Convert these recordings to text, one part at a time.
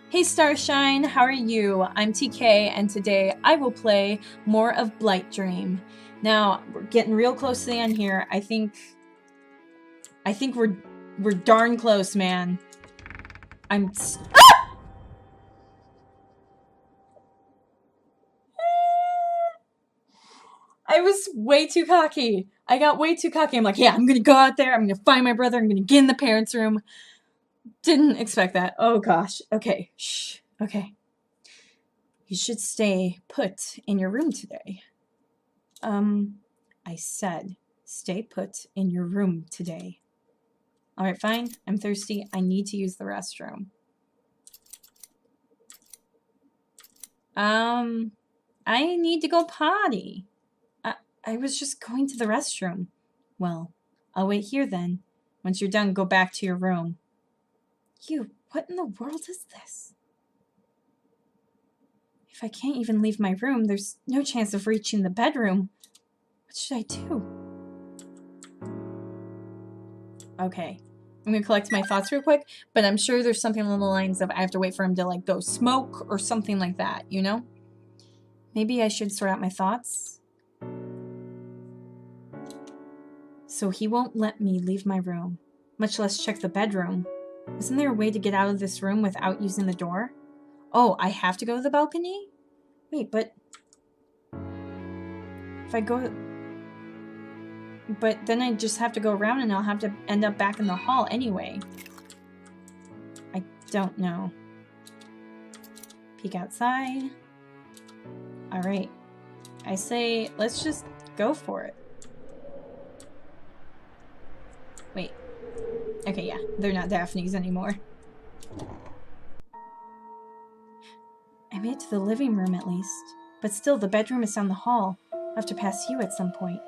Hey Starshine, how are you? I'm TK, and today I will play more of Blight Dream. Now, we're getting real close to the end here. I think we're darn close, man. I was way too cocky. I got way too cocky. I'm like, yeah, I'm gonna go out there, I'm gonna find my brother, I'm gonna get in the parents' room. Didn't expect that. Oh gosh. Okay. Shh. Okay. You should stay put in your room today. I said, stay put in your room today. Alright, fine. I'm thirsty. I need to use the restroom. I need to go potty. I was just going to the restroom. Well, I'll wait here then. Once you're done, go back to your room. What in the world is this? If I can't even leave my room, there's no chance of reaching the bedroom. What should I do? Okay. I'm gonna collect my thoughts real quick, but I'm sure there's something along the lines of I have to wait for him to, like, go smoke or something like that, you know? Maybe I should sort out my thoughts. So he won't let me leave my room, much less check the bedroom. Isn't there a way to get out of this room without using the door? Oh, I have to go to the balcony? Wait, but... if I go... But then I just have to go around and I'll have to end up back in the hall anyway. I don't know. Peek outside. Alright. I say, let's just go for it. Wait. Okay, yeah. They're not Daphne's anymore. I made it to the living room at least. But still, the bedroom is down the hall. I'll have to pass you at some point.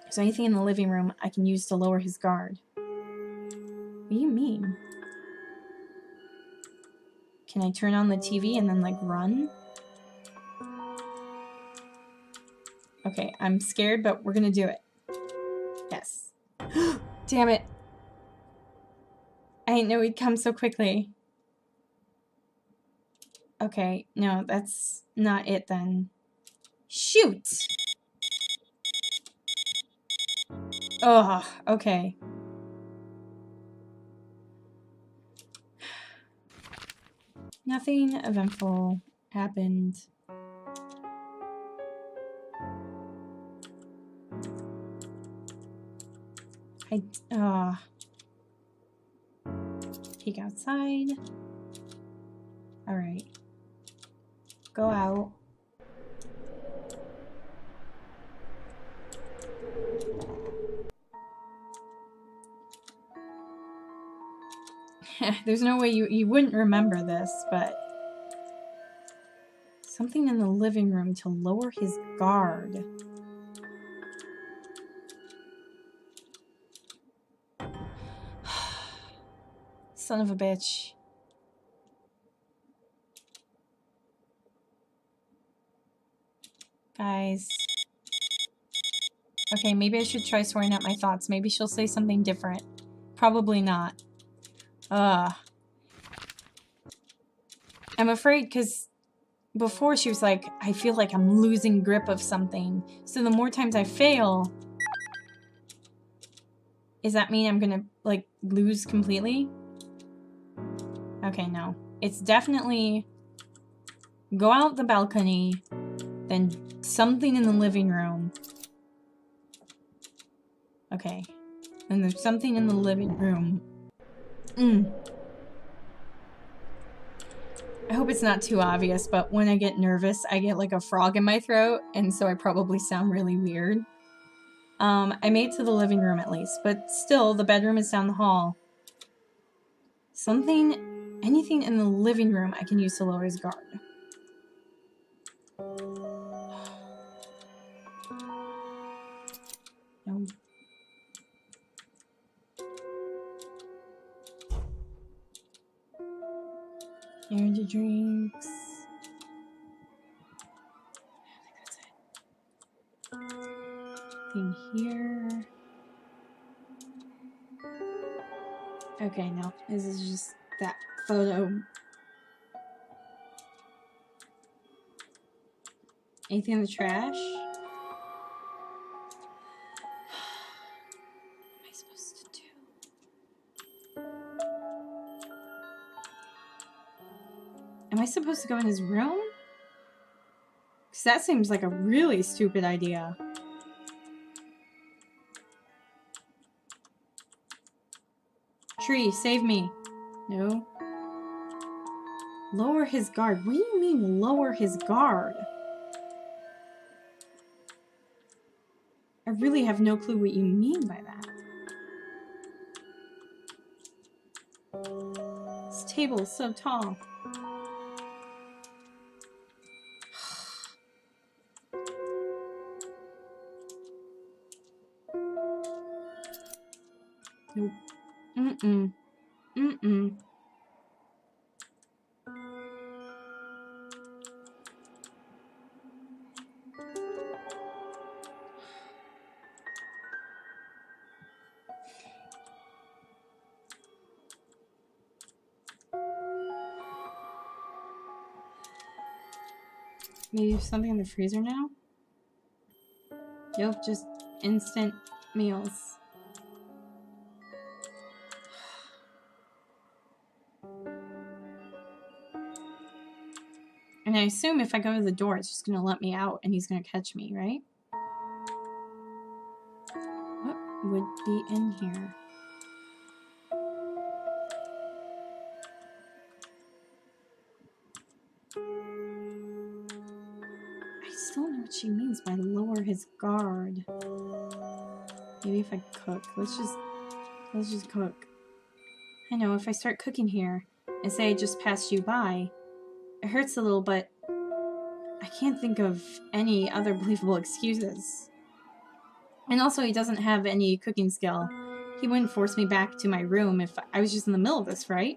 Is there anything in the living room I can use to lower his guard? What do you mean? Can I turn on the TV and then, like, run? Okay, I'm scared, but we're gonna do it. Yes. Damn it. I didn't know he'd come so quickly. Okay, no, that's not it then. Shoot! Ugh, okay. Nothing eventful happened. Peek outside. Alright. Go out. There's no way you wouldn't remember this, but... something in the living room to lower his guard. Son of a bitch. Guys. Okay, maybe I should try sorting out my thoughts. Maybe she'll say something different. Probably not. I'm afraid because before she was like, I feel like I'm losing grip of something. So the more times I fail, does that mean I'm gonna, like, lose completely? Okay, no. It's definitely go out the balcony, then something in the living room. Okay. And there's something in the living room. I hope it's not too obvious, but when I get nervous, I get like a frog in my throat, and so I probably sound really weird. I made it to the living room at least, but still, the bedroom is down the hall. Anything in the living room I can use to lower his guard. No. Energy drinks. I think that's it. Thing here. Okay, no. This is just that photo. Anything in the trash? What am I supposed to do? Am I supposed to go in his room? Because that seems like a really stupid idea. Tree, save me. No. Lower his guard. What do you mean, lower his guard? I really have no clue what you mean by that. This table is so tall. Nope. Mm-mm. Mm-mm. Maybe there's something in the freezer now? Nope, just instant meals. And I assume if I go to the door, it's just going to let me out and he's going to catch me, right? What would be in here? I still don't know what she means by lower his guard. Maybe if I cook. Let's just cook. I know, if I start cooking here and say I just passed you by, it hurts a little, but I can't think of any other believable excuses. And also, he doesn't have any cooking skill. He wouldn't force me back to my room if I was just in the middle of this, right?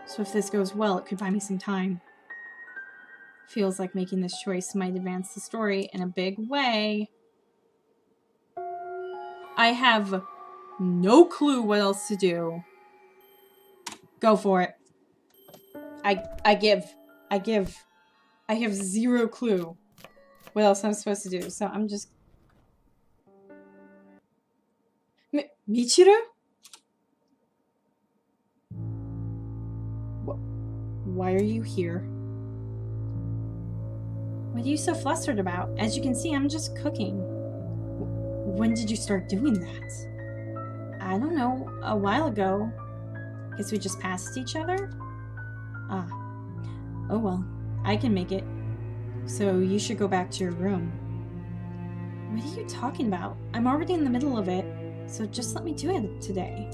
So if this goes well, it could buy me some time. Feels like making this choice might advance the story in a big way. I have no clue what else to do. Go for it. I have zero clue what else I'm supposed to do, so I'm just... Michiru? Why are you here? What are you so flustered about? As you can see, I'm just cooking. When did you start doing that? I don't know. A while ago. Guess we just passed each other? Ah. Oh well. I can make it. So you should go back to your room. What are you talking about? I'm already in the middle of it. So just let me do it today.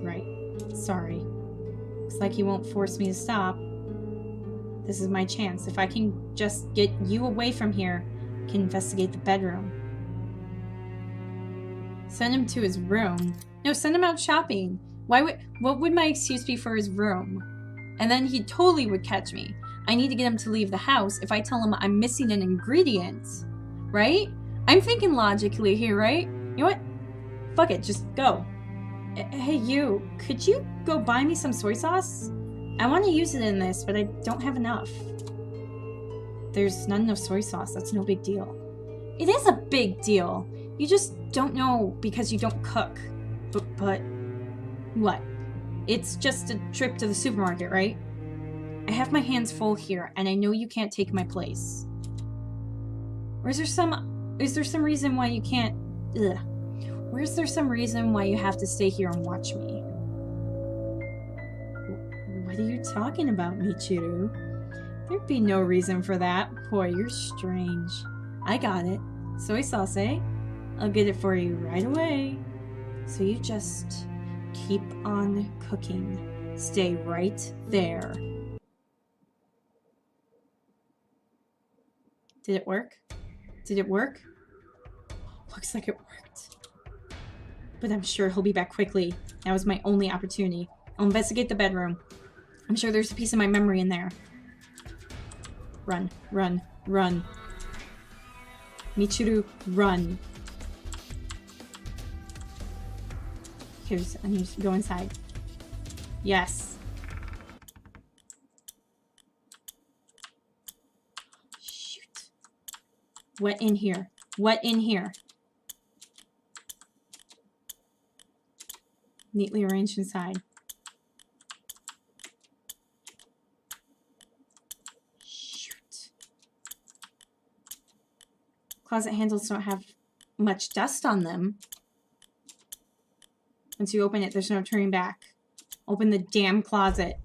Right. Sorry. Looks like you won't force me to stop. This is my chance. If I can just get you away from here, I can investigate the bedroom. Send him to his room. No, send him out shopping. What would my excuse be for his room? And then he totally would catch me. I need to get him to leave the house if I tell him I'm missing an ingredient. Right? I'm thinking logically here, right? You know what? Fuck it, just go. Hey, you. Could you go buy me some soy sauce? I want to use it in this, but I don't have enough. There's not enough soy sauce. That's no big deal. It is a big deal. You just don't know because you don't cook. But what? It's just a trip to the supermarket, right? I have my hands full here, and I know you can't take my place. Or is there some reason why you can't... Ugh. Or is there some reason why you have to stay here and watch me? What are you talking about, Michiru? There'd be no reason for that. Boy, you're strange. I got it. Soy sauce, eh? I'll get it for you right away. So you just keep on cooking. Stay right there. Did it work? Did it work? Looks like it worked. But I'm sure he'll be back quickly. That was my only opportunity. I'll investigate the bedroom. I'm sure there's a piece of my memory in there. Run, run, run. Michiru, run. I need to go inside. Yes. What in here? What in here? Neatly arranged inside. Shoot. Closet handles don't have much dust on them. Once you open it, there's no turning back. Open the damn closet.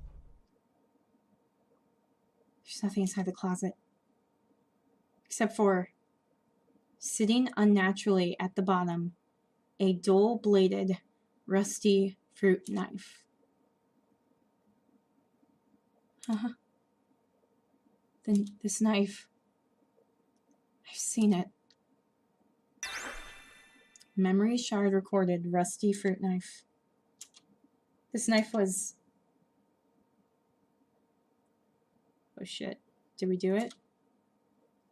There's nothing inside the closet. Except for sitting unnaturally at the bottom, a dull-bladed, rusty fruit knife. Then this knife, I've seen it. Memory shard recorded, rusty fruit knife. This knife was... Oh shit. Did we do it?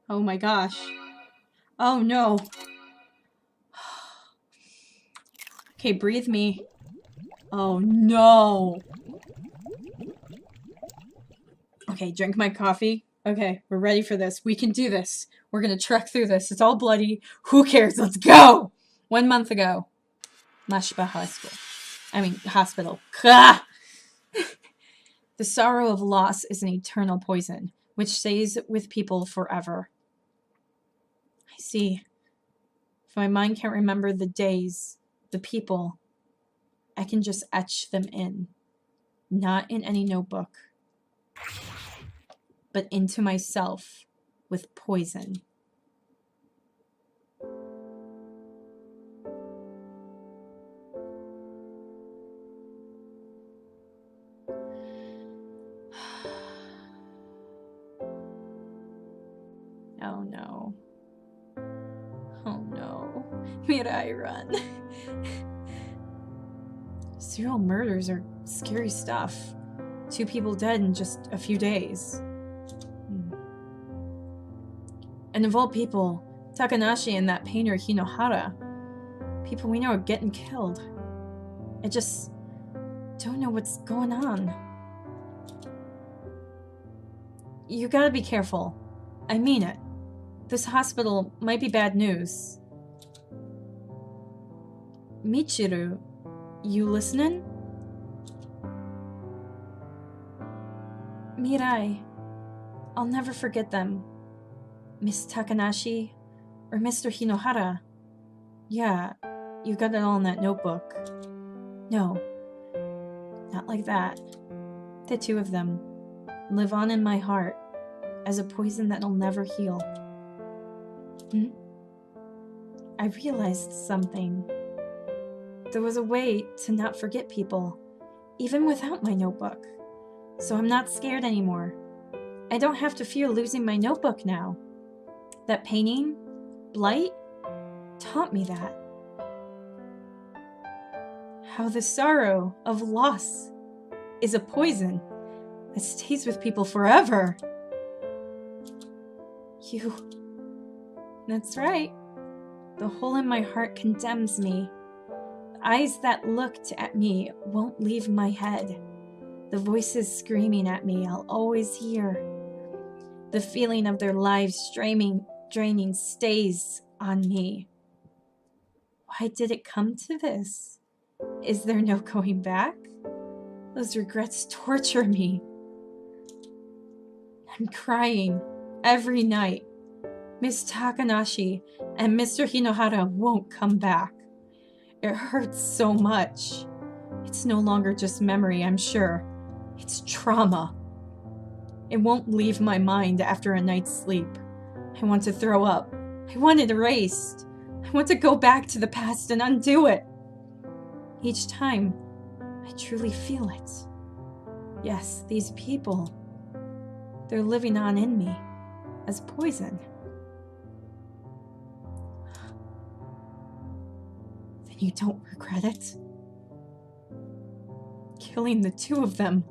Oh my gosh. Oh no. Okay, breathe me. Oh no. Okay, drink my coffee. Okay, we're ready for this. We can do this. We're gonna trek through this. It's all bloody. Who cares? Let's go! 1 month ago. Mashiba Hospital. The sorrow of loss is an eternal poison, which stays with people forever. I see. If my mind can't remember the days, the people, I can just etch them in. Not in any notebook, but into myself with poison. Oh no. Oh no. Mirai, run. Serial murders are scary stuff. 2 people dead in just a few days. And of all people, Takanashi and that painter Hinohara, people we know are getting killed. I just don't know what's going on. You gotta be careful. I mean it. This hospital might be bad news. Michiru, you listening? Mirai, I'll never forget them. Miss Takanashi, or Mr. Hinohara. Yeah, you got it all in that notebook. No, not like that. The 2 of them live on in my heart as a poison that'll never heal. I realized something. There was a way to not forget people, even without my notebook. So I'm not scared anymore. I don't have to fear losing my notebook now. That painting, Blight, taught me that. How the sorrow of loss is a poison that stays with people forever. You... That's right. The hole in my heart condemns me. The eyes that looked at me won't leave my head. The voices screaming at me I'll always hear. The feeling of their lives draining stays on me. Why did it come to this? Is there no going back? Those regrets torture me. I'm crying every night. Miss Takanashi and Mr. Hinohara won't come back. It hurts so much. It's no longer just memory, I'm sure. It's trauma. It won't leave my mind after a night's sleep. I want to throw up. I want it erased. I want to go back to the past and undo it. Each time, I truly feel it. Yes, these people, they're living on in me as poison. Then you don't regret it? Killing the 2 of them.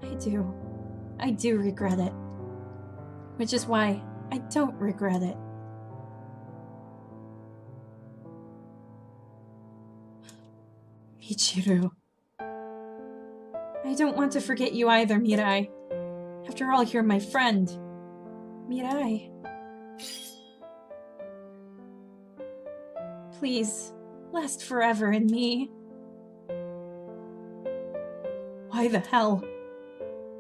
I do regret it. Which is why I don't regret it. Michiru. I don't want to forget you either, Mirai. After all, you're my friend. Mirai. Please, last forever in me. Why the hell?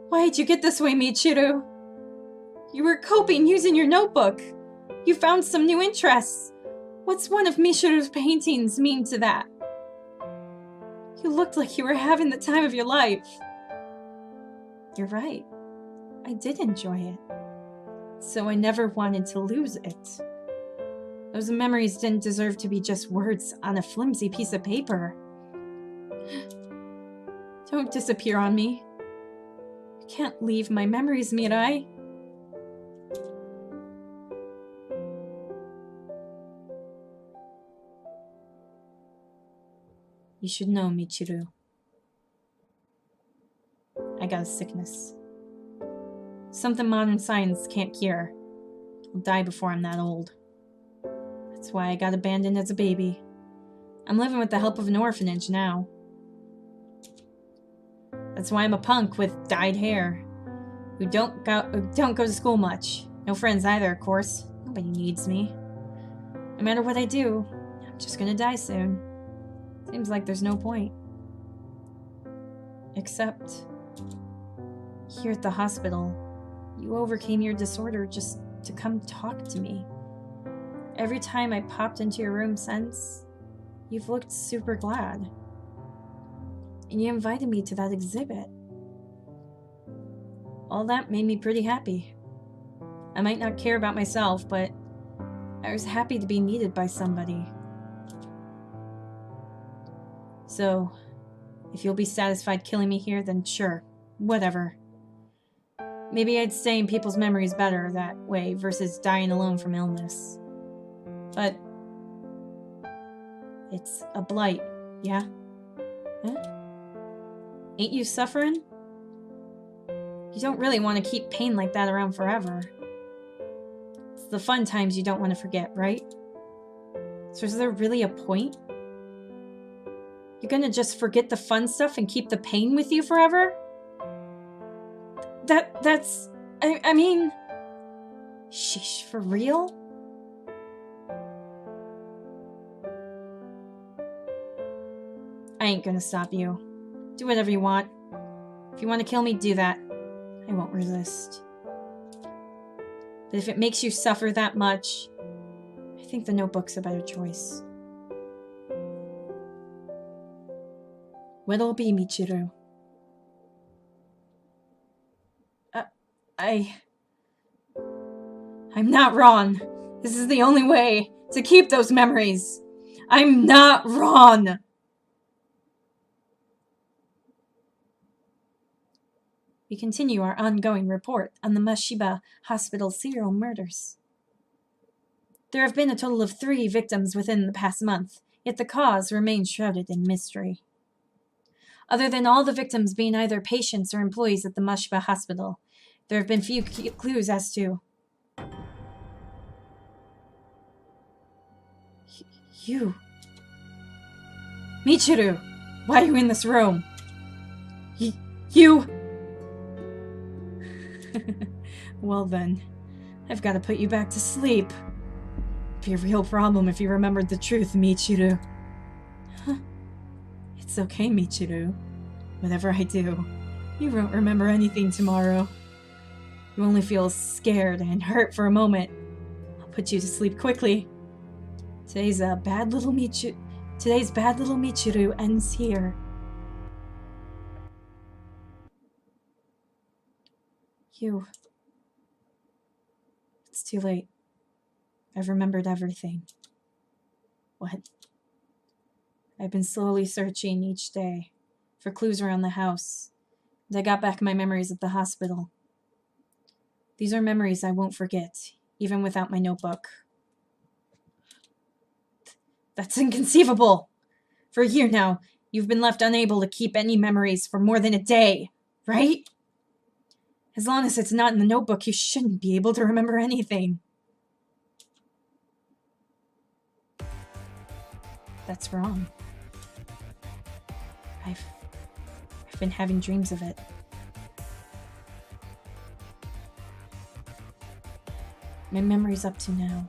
Why did you get this way, Michiru? You were coping using your notebook. You found some new interests. What's one of Michiru's paintings mean to that? You looked like you were having the time of your life. You're right. I did enjoy it. So I never wanted to lose it. Those memories didn't deserve to be just words on a flimsy piece of paper. Don't disappear on me. You can't leave my memories, Mirai. You should know, Michiru. I got a sickness. Something modern science can't cure. I'll die before I'm that old. That's why I got abandoned as a baby. I'm living with the help of an orphanage now. That's why I'm a punk with dyed hair. Who don't go to school much. No friends either, of course. Nobody needs me. No matter what I do, I'm just gonna die soon. Seems like there's no point. Except, here at the hospital, you overcame your disorder just to come talk to me. Every time I popped into your room since, you've looked super glad. And you invited me to that exhibit. All that made me pretty happy. I might not care about myself, but I was happy to be needed by somebody. So, if you'll be satisfied killing me here, then sure, whatever. Maybe I'd stay in people's memories better that way versus dying alone from illness. But it's a blight, yeah? Huh? Ain't you suffering? You don't really want to keep pain like that around forever. It's the fun times you don't want to forget, right? So is there really a point? You're gonna just forget the fun stuff and keep the pain with you forever? That's... I mean... Sheesh, for real? I ain't gonna stop you. Do whatever you want. If you want to kill me, do that. I won't resist. But if it makes you suffer that much, I think the notebook's a better choice. What'll it be, Michiru? I'm not wrong. This is the only way to keep those memories. I'm not wrong. We continue our ongoing report on the Mashiba High-spital Serial Murders. There have been a total of 3 victims within the past month, yet the cause remains shrouded in mystery. Other than all the victims being either patients or employees at the Mashiba Hospital, there have been few clues as to... You... Michiru! Why are you in this room? You... Well then, I've got to put you back to sleep. It'd be a real problem if you remembered the truth, Michiru. Huh. It's okay, Michiru. Whatever I do, you won't remember anything tomorrow. You only feel scared and hurt for a moment. I'll put you to sleep quickly. Today's bad little Michiru ends here. You... It's too late. I've remembered everything. What? I've been slowly searching each day for clues around the house, and I got back my memories at the hospital. These are memories I won't forget, even without my notebook. That's inconceivable! For a year now, you've been left unable to keep any memories for more than a day, right? As long as it's not in the notebook, you shouldn't be able to remember anything. That's wrong. I've been having dreams of it. My memories up to now.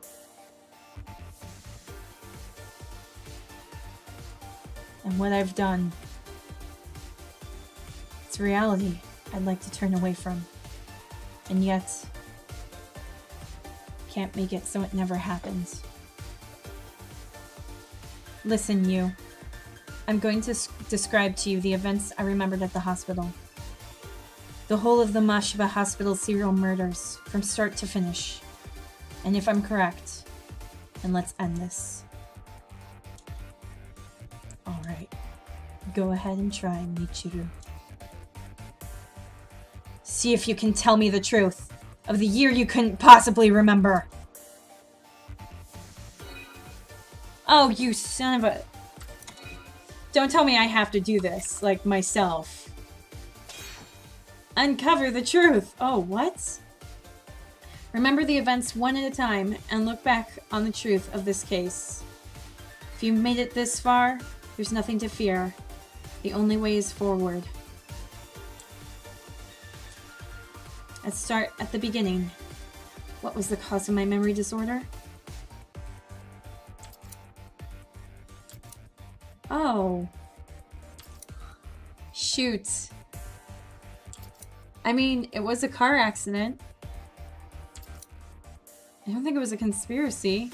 and what I've done. It's reality I'd like to turn away from. And yet, can't make it so it never happens. Listen, you. I'm going to describe to you the events I remembered at the hospital. The whole of the Mashiba High-spital Serial Murders, from start to finish. And if I'm correct, then let's end this. Alright. Go ahead and try, Michiru. See if you can tell me the truth of the year you couldn't possibly remember. Oh, you son of a... Don't tell me I have to do this, like, myself. Uncover the truth! Oh, what? Remember the events one at a time, and look back on the truth of this case. If you've made it this far, there's nothing to fear. The only way is forward. Let's start at the beginning. What was the cause of my memory disorder? Oh. Shoot. I mean, it was a car accident. I don't think it was a conspiracy.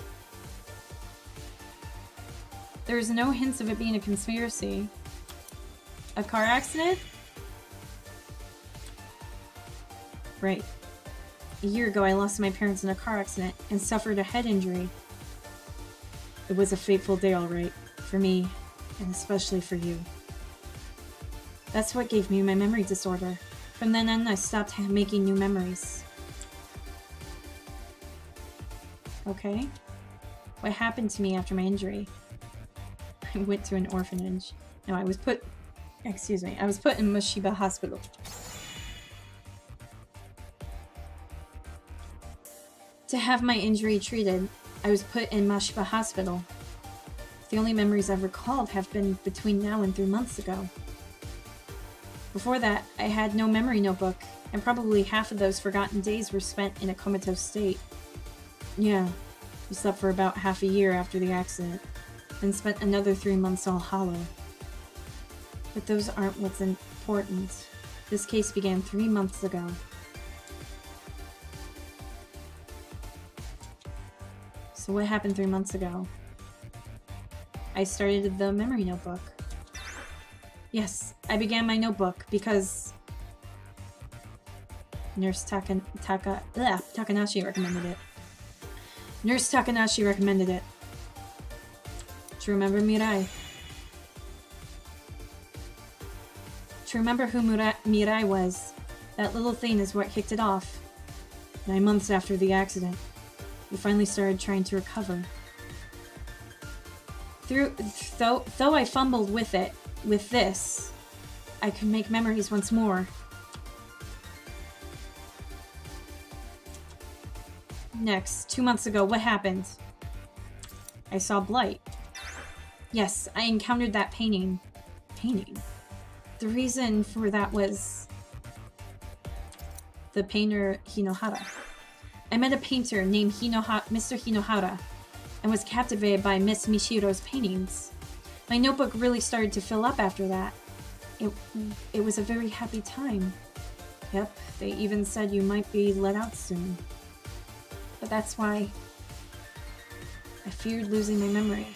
There's no hints of it being a conspiracy. A car accident? Right. A year ago, I lost my parents in a car accident and suffered a head injury. It was a fateful day, all right, for me, and especially for you. That's what gave me my memory disorder. From then on, I stopped making new memories. Okay. What happened to me after my injury? I went to an orphanage. No, I was put in Mashiba Hospital. To have my injury treated, I was put in Mashiba Hospital. The only memories I've recalled have been between now and 3 months ago. Before that, I had no memory notebook, and probably half of those forgotten days were spent in a comatose state. Yeah, I slept for about half a year after the accident, then spent another 3 months all hollow. But those aren't what's important. This case began 3 months ago. So what happened 3 months ago? I started the memory notebook. Yes, I began my notebook because Nurse Takanashi recommended it. Nurse Takanashi recommended it. Do you remember Mirai? To remember who Mirai was, that little thing is what kicked it off. 9 months after the accident, we finally started trying to recover. Though I fumbled with this, I could make memories once more. Next, 2 months ago, what happened? I saw Blight. Yes, I encountered that painting. The reason for that was the painter Hinohara. I met a painter named Mr. Hinohara and was captivated by Miss Michiru's paintings. My notebook really started to fill up after that. It was a very happy time. Yep, they even said you might be let out soon. But that's why I feared losing my memory.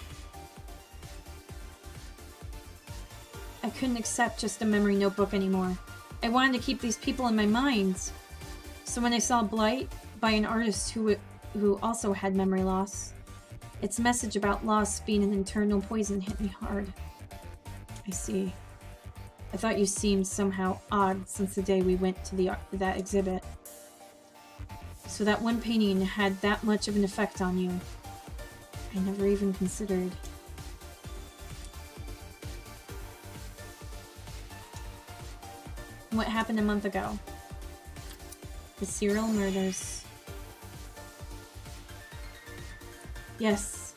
I couldn't accept just a memory notebook anymore. I wanted to keep these people in my mind. So when I saw Blight by an artist who also had memory loss, its message about loss being an internal poison hit me hard. I see. I thought you seemed somehow odd since the day we went to that exhibit. So that one painting had that much of an effect on you. I never even considered. What happened a month ago? The serial murders. Yes.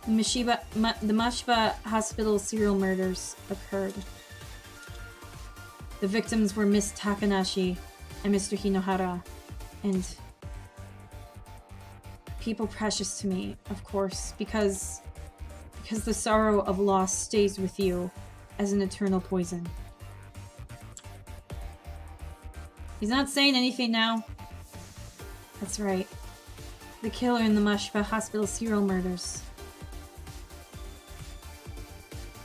The Mashiba High-spital Serial Murders occurred. The victims were Miss Takanashi and Mr. Hinohara, and people precious to me, of course, because Because the sorrow of loss stays with you as an eternal poison. He's not saying anything now. That's right. The killer in the Mashiba Hospital Serial Murders.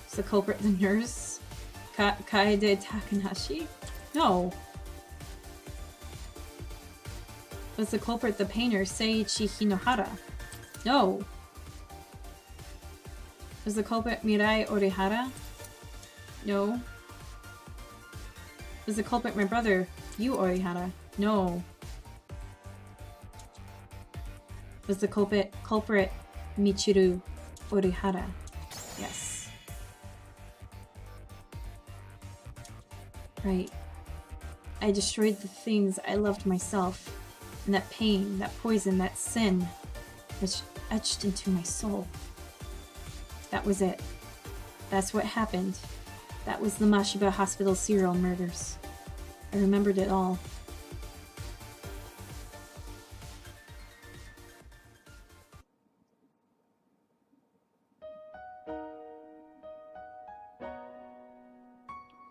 Is the culprit the nurse? Kaede Takanashi? No. Was the culprit the painter Seiichi Hinohara? No. Was the culprit Mirai Orihara? No. Was the culprit my brother, Yu Orihara? No. Was the culprit Michiru Orihara? Yes. Right. I destroyed the things I loved myself, and that pain, that poison, that sin was etched into my soul. That was it. That's what happened. That was the Mashiba Hospital Serial Murders. I remembered it all.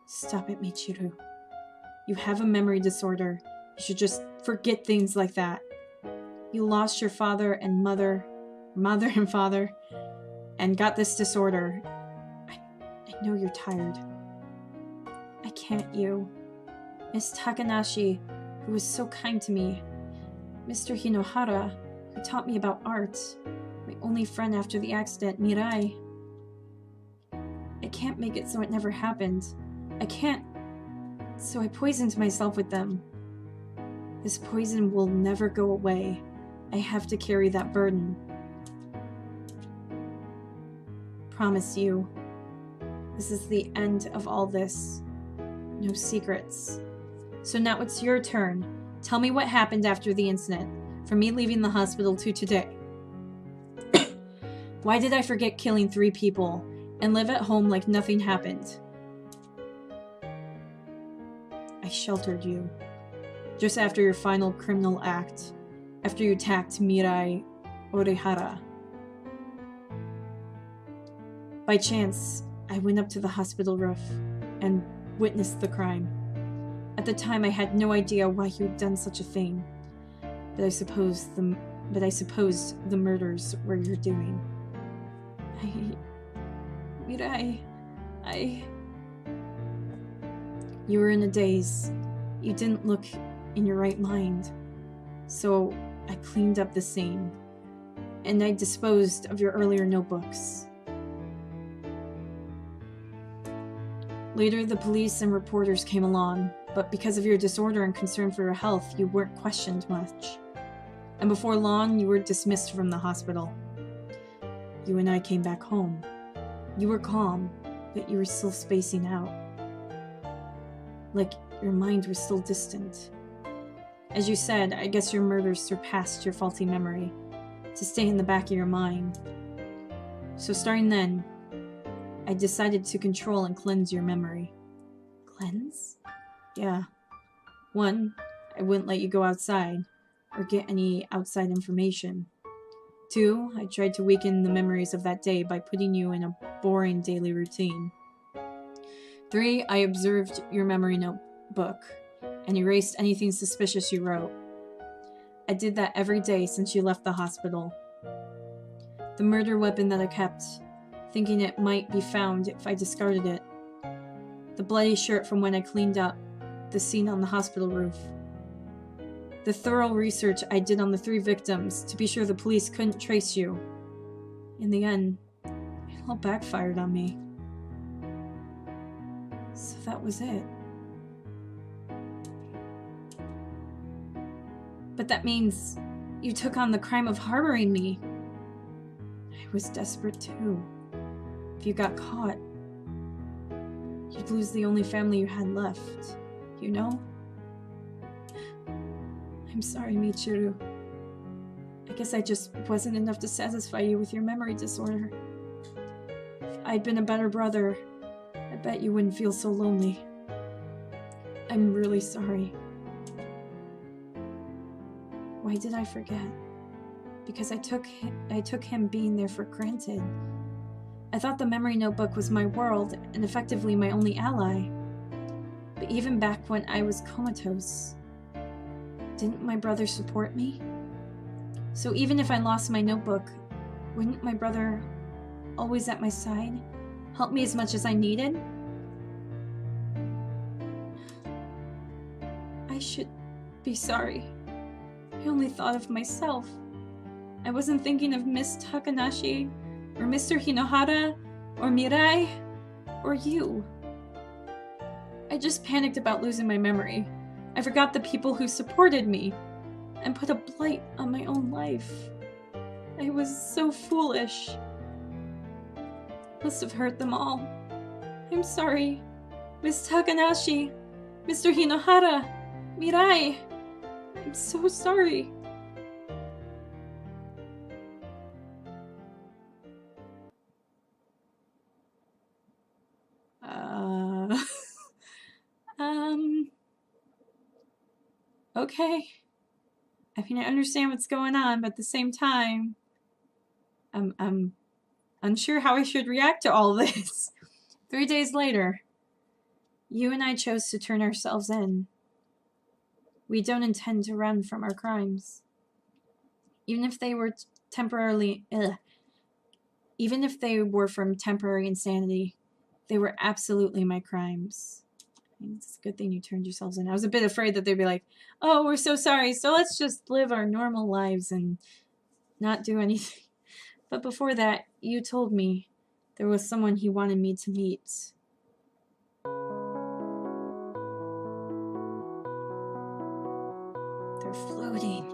Stop it, Michiru. You have a memory disorder. You should just forget things like that. You lost your father and mother and father, and got this disorder. I know you're tired. I can't, you. Miss Takanashi, who was so kind to me. Mr. Hinohara, who taught me about art. My only friend after the accident, Mirai. I can't make it so it never happened. I can't. So I poisoned myself with them. This poison will never go away. I have to carry that burden. Promise you. This is the end of all this. No secrets. So now it's your turn. Tell me what happened after the incident, from me leaving the hospital to today. Why did I forget killing 3 people and live at home like nothing happened? I sheltered you. Just after your final criminal act, after you attacked Mirai Orihara. By chance, I went up to the hospital roof and witnessed the crime. At the time, I had no idea why you had done such a thing, but I supposed the murders were your doing. Mirai, You were in a daze. You didn't look in your right mind. So I cleaned up the scene, and I disposed of your earlier notebooks. Later, the police and reporters came along, but because of your disorder and concern for your health, you weren't questioned much. And before long, you were dismissed from the hospital. You and I came back home. You were calm, but you were still spacing out. Like your mind was still distant. As you said, I guess your murders surpassed your faulty memory, to stay in the back of your mind. So starting then, I decided to control and cleanse your memory. Cleanse? Yeah. 1, I wouldn't let you go outside, or get any outside information. 2, I tried to weaken the memories of that day by putting you in a boring daily routine. 3, I observed your memory notebook, and erased anything suspicious you wrote. I did that every day since you left the hospital. The murder weapon that I kept, thinking it might be found if I discarded it. The bloody shirt from when I cleaned up the scene on the hospital roof. The thorough research I did on the 3 victims to be sure the police couldn't trace you. In the end, it all backfired on me. So that was it. But that means you took on the crime of harboring me. I was desperate too. If you got caught, you'd lose the only family you had left, you know? I'm sorry, Michiru. I guess I just wasn't enough to satisfy you with your memory disorder. If I'd been a better brother, I bet you wouldn't feel so lonely. I'm really sorry. Why did I forget? Because I took him being there for granted. I thought the memory notebook was my world and effectively my only ally. But even back when I was comatose, didn't my brother support me? So even if I lost my notebook, wouldn't my brother, always at my side, help me as much as I needed? I should be sorry. I only thought of myself. I wasn't thinking of Miss Takanashi, or Mr. Hinohara, or Mirai, or you. I just panicked about losing my memory. I forgot the people who supported me, and put a blight on my own life. I was so foolish. Must have hurt them all. I'm sorry. Miss Takanashi, Mr. Hinohara, Mirai. I'm so sorry. Okay. I mean, I understand what's going on, but at the same time, I'm unsure how I should react to all this. 3 days later, you and I chose to turn ourselves in. We don't intend to run from our crimes. Even if they were even if they were from temporary insanity, they were absolutely my crimes. I mean, it's a good thing you turned yourselves in. I was a bit afraid that they'd be like, oh, we're so sorry, so let's just live our normal lives and not do anything. But before that, you told me there was someone he wanted me to meet. They're floating.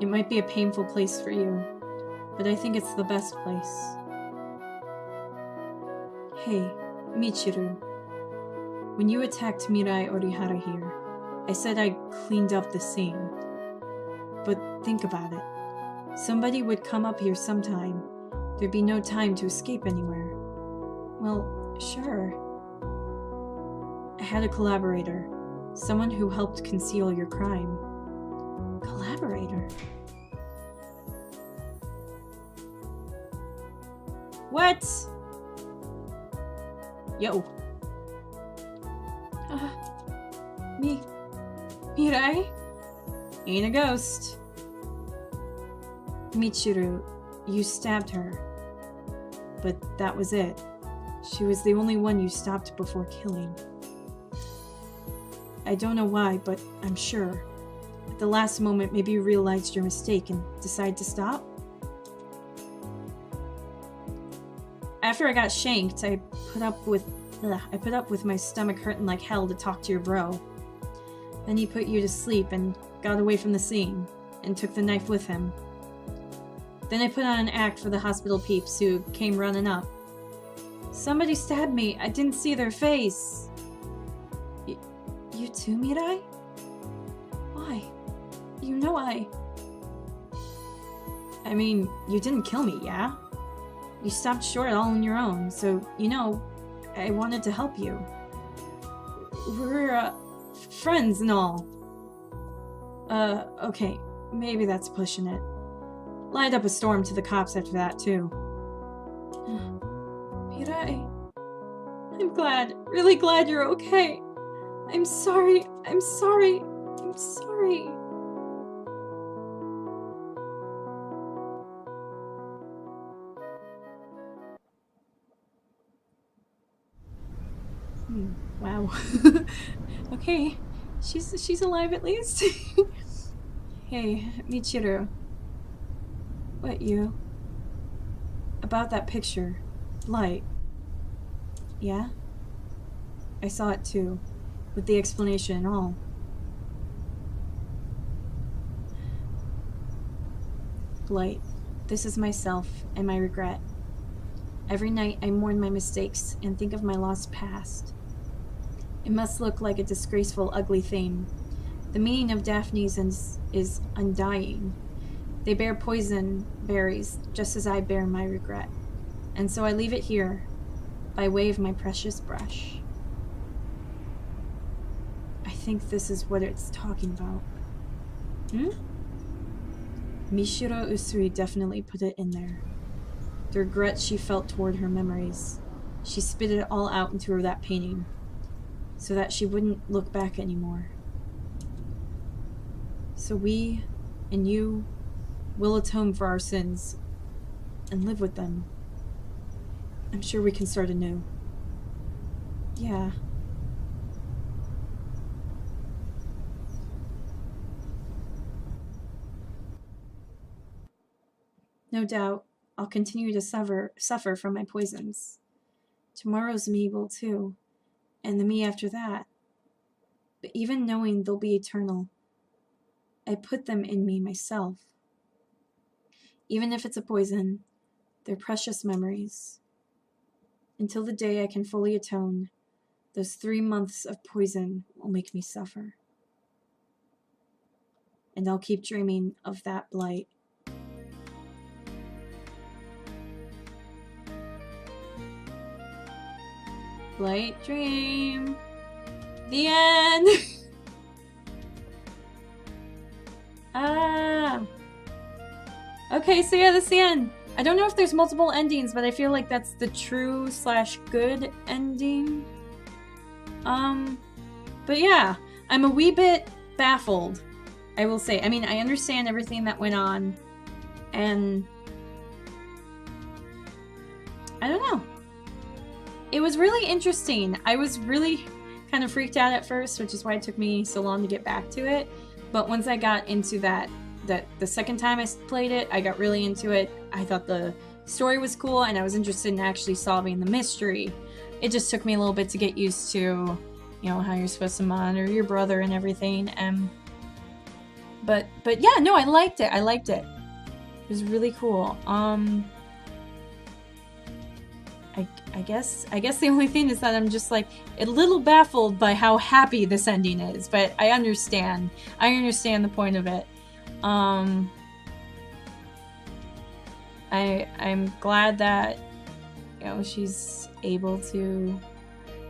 It might be a painful place for you, but I think it's the best place. Hey, Michiru. When you attacked Mirai Orihara here, I said I cleaned up the scene. But think about it. Somebody would come up here sometime. There'd be no time to escape anywhere. Well, sure. I had a collaborator. Someone who helped conceal your crime. Collaborator? What? Yo. Mirai? Ain't a ghost. Michiru, you stabbed her. But that was it. She was the only one you stopped before killing. I don't know why, but I'm sure. At the last moment, maybe you realized your mistake and decided to stop? After I got shanked, I put up with my stomach hurting like hell to talk to your bro. Then he put you to sleep and got away from the scene, and took the knife with him. Then I put on an act for the hospital peeps who came running up. Somebody stabbed me. I didn't see their face. You too, Mirai? Why? You know I mean, you didn't kill me, yeah? You stopped short all on your own, so, you know, I wanted to help you. We're, friends and all. Okay, maybe that's pushing it. Light up a storm to the cops after that, too. Mirai, I'm glad, really glad you're okay. I'm sorry. Wow. Okay, she's alive at least. Hey, Michiru. What, you? About that picture. Blight. Yeah? I saw it too, with the explanation and all. Blight. This is myself and my regret. Every night I mourn my mistakes and think of my lost past. It must look like a disgraceful, ugly thing. The meaning of Daphne's is undying. They bear poison berries, just as I bear my regret. And so I leave it here, by way of my precious brush. think this is what it's talking about. Michiru Usui definitely put it in there. The regret she felt toward her memories. She spit it all out into that painting, so that she wouldn't look back anymore. So we, and you, will atone for our sins, and live with them. I'm sure we can start anew. Yeah. No doubt, I'll continue to suffer from my poisons. Tomorrow's me will too, and the me after that. But even knowing they'll be eternal, I put them in me myself. Even if it's a poison, they're precious memories. Until the day I can fully atone, those 3 months of poison will make me suffer. And I'll keep dreaming of that blight. Blight dream. The end. Okay, so yeah, that's the end. I don't know if there's multiple endings, but I feel like that's the true/good ending. But yeah, I'm a wee bit baffled, I will say. I mean, I understand everything that went on, and I don't know. It was really interesting. I was really kind of freaked out at first, which is why it took me so long to get back to it. But once I got into that the second time I played it, I got really into it. I thought the story was cool, and I was interested in actually solving the mystery. It just took me a little bit to get used to, you know, how you're supposed to monitor your brother and everything. But yeah, no, I liked it. It was really cool. I guess the only thing is that I'm just like a little baffled by how happy this ending is, but I understand the point of it. I'm glad that, you know, she's able to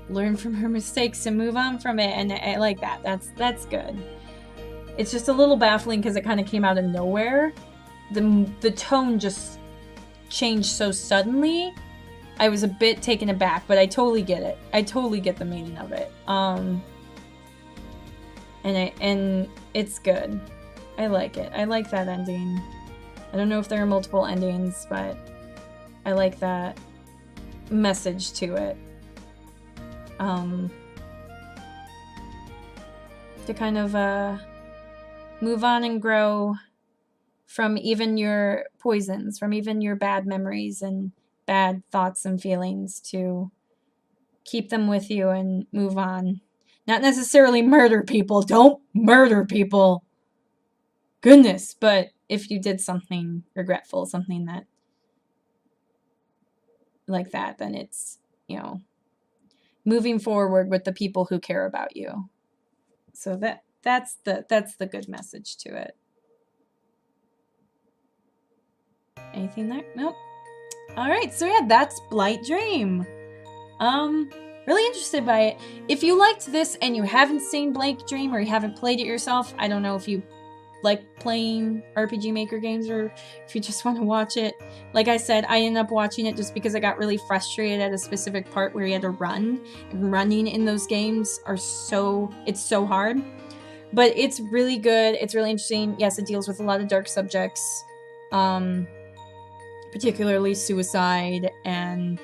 learn from her mistakes and move on from it, and I like that. That's good. It's just a little baffling because it kind of came out of nowhere. The tone just changed so suddenly. I was a bit taken aback, but I totally get it. I totally get the meaning of it. And it's good. I like it. I like that ending. I don't know if there are multiple endings, but I like that message to it. To kind of move on and grow from even your poisons, from even your bad memories and bad thoughts and feelings, to keep them with you and move on. Not necessarily murder people. Don't murder people. Goodness, but if you did something regretful, something that like that, then it's, you know, moving forward with the people who care about you. So that's the good message to it. Anything there? Nope. Alright, so yeah, that's Blight Dream. Really interested by it. If you liked this and you haven't seen Blight Dream or you haven't played it yourself, I don't know if you like playing RPG Maker games or if you just want to watch it. Like I said, I ended up watching it just because I got really frustrated at a specific part where you had to run. And running in those games it's so hard. But it's really good. It's really interesting. Yes, it deals with a lot of dark subjects. Particularly suicide and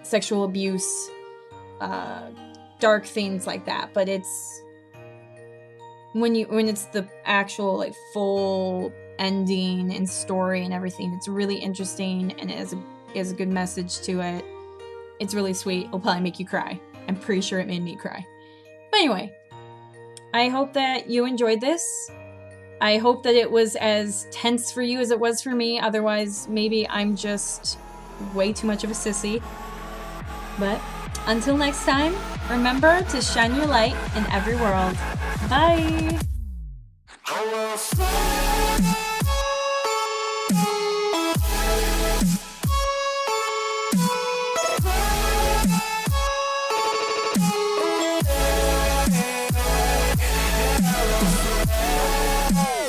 sexual abuse, dark things like that. But it's when it's the actual like full ending and story and everything, it's really interesting, and it has a good message to it. It's really sweet. It'll probably make you cry. I'm pretty sure it made me cry. But anyway, I hope that you enjoyed this. I hope that it was as tense for you as it was for me. Otherwise, maybe I'm just way too much of a sissy. But until next time, remember to shine your light in every world. Bye! Bye.